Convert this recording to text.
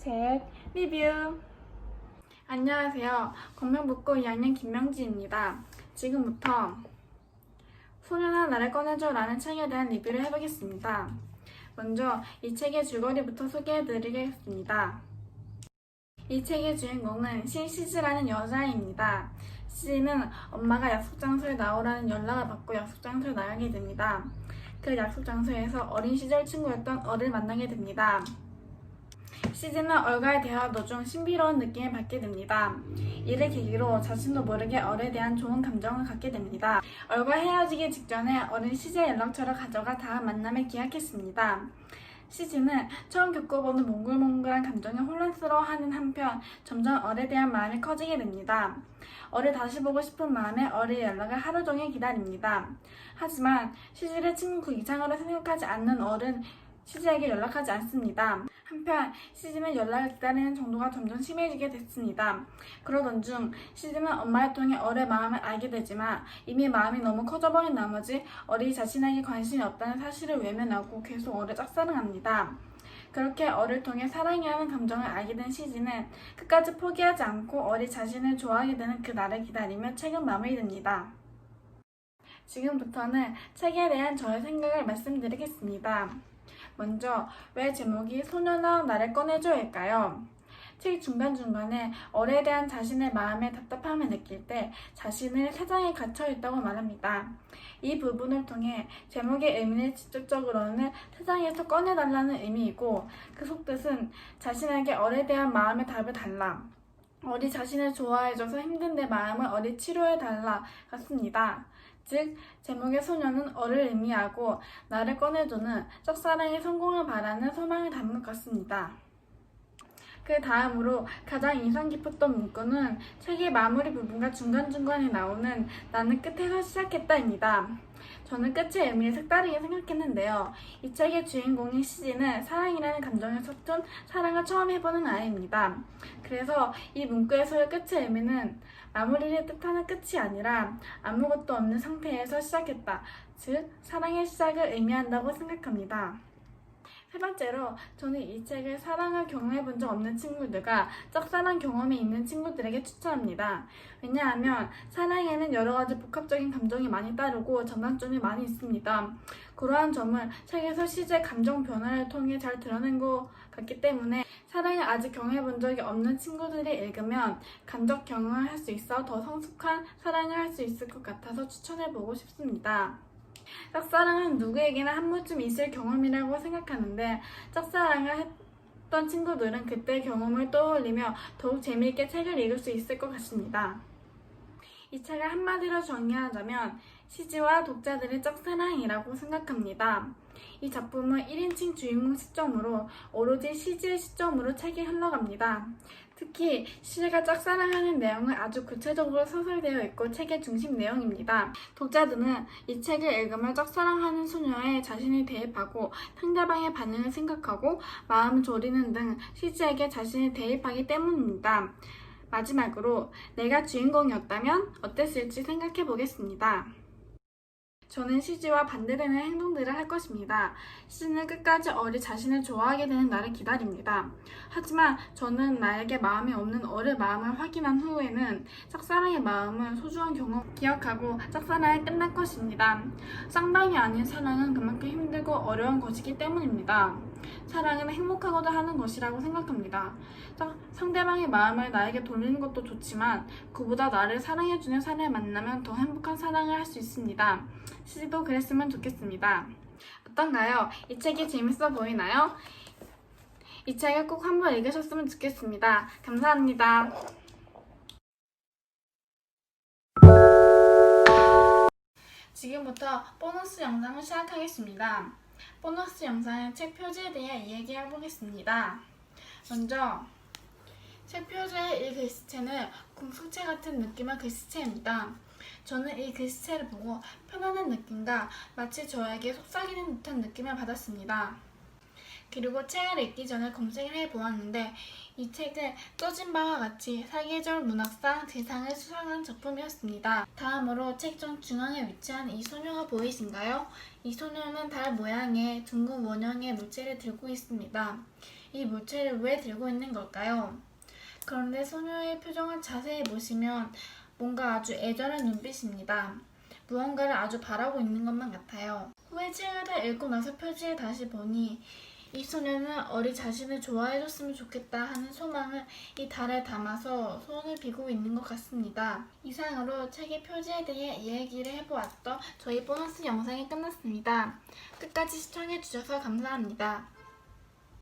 책 리뷰. 안녕하세요. 광명북고 2학년 김명지입니다. 지금부터 소년아 나를 꺼내줘 라는 책에 대한 리뷰를 해보겠습니다. 먼저 이 책의 줄거리부터 소개해드리겠습니다. 이 책의 주인공은 신시즈라는 여자아이입니다. 시즈는 엄마가 약속 장소에 나오라는 연락을 받고 약속 장소에 나가게 됩니다. 그 약속 장소에서 어린 시절 친구였던 얼을 만나게 됩니다. 시즈는 얼과의 대화 도중 신비로운 느낌을 받게 됩니다. 이를 계기로 자신도 모르게 얼에 대한 좋은 감정을 갖게 됩니다. 얼과 헤어지기 직전에 얼은 시즈의 연락처를 가져가 다음 만남을 기약했습니다. 시즈는 처음 겪어보는 몽글몽글한 감정에 혼란스러워하는 한편 점점 얼에 대한 마음이 커지게 됩니다. 얼을 다시 보고 싶은 마음에 얼의 연락을 하루 종일 기다립니다. 하지만 시즈를 친구 이상으로 생각하지 않는 얼은 시즈에게 연락하지 않습니다. 한편 시즈는 연락을 기다리는 정도가 점점 심해지게 됐습니다. 그러던 중 시즈는 엄마를 통해 얼의 마음을 알게 되지만 이미 마음이 너무 커져버린 나머지 얼이 자신에게 관심이 없다는 사실을 외면하고 계속 얼을 짝사랑합니다. 그렇게 얼을 통해 사랑이라는 감정을 알게 된 시즈는 끝까지 포기하지 않고 얼이 자신을 좋아하게 되는 그 날을 기다리며 책은 마무리됩니다. 지금부터는 책에 대한 저의 생각을 말씀드리겠습니다. 먼저 왜 제목이 소년아 나를 꺼내줘일까요? 책 중간중간에 얼에 대한 자신의 마음의 답답함을 느낄 때 자신을 세상에 갇혀있다고 말합니다. 이 부분을 통해 제목의 의미는 직접적으로는 세상에서 꺼내달라는 의미이고 그 속뜻은 자신에게 얼에 대한 마음의 답을 달라. 얼이 자신을 좋아해줘서 힘든 내 마음을 얼이 치료해달라 같습니다. 즉, 제목의 소녀는 얼을 의미하고 나를 꺼내주는 짝사랑의 성공을 바라는 소망을 담은 것 같습니다. 그 다음으로 가장 인상 깊었던 문구는 책의 마무리 부분과 중간중간에 나오는 나는 끝에서 시작했다입니다. 저는 끝의 의미를 색다르게 생각했는데요. 이 책의 주인공인 시즈는 사랑이라는 감정을 섞은 사랑을 처음 해보는 아이입니다. 그래서 이 문구에서의 끝의 의미는 마무리를 뜻하는 끝이 아니라 아무것도 없는 상태에서 시작했다. 즉, 사랑의 시작을 의미한다고 생각합니다. 세 번째로, 저는 이 책을 사랑을 경험해본 적 없는 친구들과 짝사랑 경험이 있는 친구들에게 추천합니다. 왜냐하면 사랑에는 여러 가지 복합적인 감정이 많이 따르고 장단점이 많이 있습니다. 그러한 점을 책에서 시즈의 감정 변화를 통해 잘 드러낸 것 같기 때문에 사랑을 아직 경험해본 적이 없는 친구들이 읽으면 간접 경험을 할 수 있어 더 성숙한 사랑을 할 수 있을 것 같아서 추천해보고 싶습니다. 짝사랑은 누구에게나 한 번쯤 있을 경험이라고 생각하는데 짝사랑을 했던 친구들은 그때 경험을 떠올리며 더욱 재미있게 책을 읽을 수 있을 것 같습니다. 이 책을 한마디로 정리하자면 시즈와 독자들의 짝사랑이라고 생각합니다. 이 작품은 1인칭 주인공 시점으로 오로지 시즈의 시점으로 책이 흘러갑니다. 특히 시즈가 짝사랑하는 내용은 아주 구체적으로 서술되어 있고 책의 중심 내용입니다. 독자들은 이 책을 읽으며 짝사랑하는 소녀에 자신이 대입하고 상대방의 반응을 생각하고 마음 졸이는 등 시즈에게 자신이 대입하기 때문입니다. 마지막으로 내가 주인공이었다면 어땠을지 생각해 보겠습니다. 저는 시즈와 반대되는 행동들을 할 것입니다. 시즈는 끝까지 얼이 자신을 좋아하게 되는 날을 기다립니다. 하지만 저는 나에게 마음이 없는 얼의 마음을 확인한 후에는 짝사랑의 마음을 소중한 경험 기억하고 짝사랑이 끝날 것입니다. 쌍방이 아닌 사랑은 그만큼 힘들고 어려운 것이기 때문입니다. 사랑은 행복하고자 하는 것이라고 생각합니다. 상대방의 마음을 나에게 돌리는 것도 좋지만 그보다 나를 사랑해주는 사람을 만나면 더 행복한 사랑을 할 수 있습니다. 시즈도 그랬으면 좋겠습니다. 어떤가요? 이 책이 재밌어 보이나요? 이 책을 꼭 한번 읽으셨으면 좋겠습니다. 감사합니다. 지금부터 보너스 영상을 시작하겠습니다. 보너스 영상은 책 표지에 대해 이야기해보겠습니다. 먼저 책 표지의 이 글씨체는 공수체 같은 느낌의 글씨체입니다. 저는 이 글씨체를 보고 편안한 느낌과 마치 저에게 속삭이는 듯한 느낌을 받았습니다. 그리고 책을 읽기 전에 검색을 해보았는데 이 책은 써진 바와 같이 사계절 문학상 대상을 수상한 작품이었습니다. 다음으로 책 중앙에 위치한 이 소녀가 보이신가요? 이 소녀는 달 모양의 둥근 원형의 물체를 들고 있습니다. 이 물체를 왜 들고 있는 걸까요? 그런데 소녀의 표정을 자세히 보시면 뭔가 아주 애절한 눈빛입니다. 무언가를 아주 바라고 있는 것만 같아요. 후에 책을 다 읽고 나서 표지에 다시 보니 이 소녀는 어리 자신을 좋아해줬으면 좋겠다 하는 소망을 이 달에 담아서 손을 비고 있는 것 같습니다. 이상으로 책의 표지에 대해 이야기를 해보았던 저희 보너스 영상이 끝났습니다. 끝까지 시청해주셔서 감사합니다.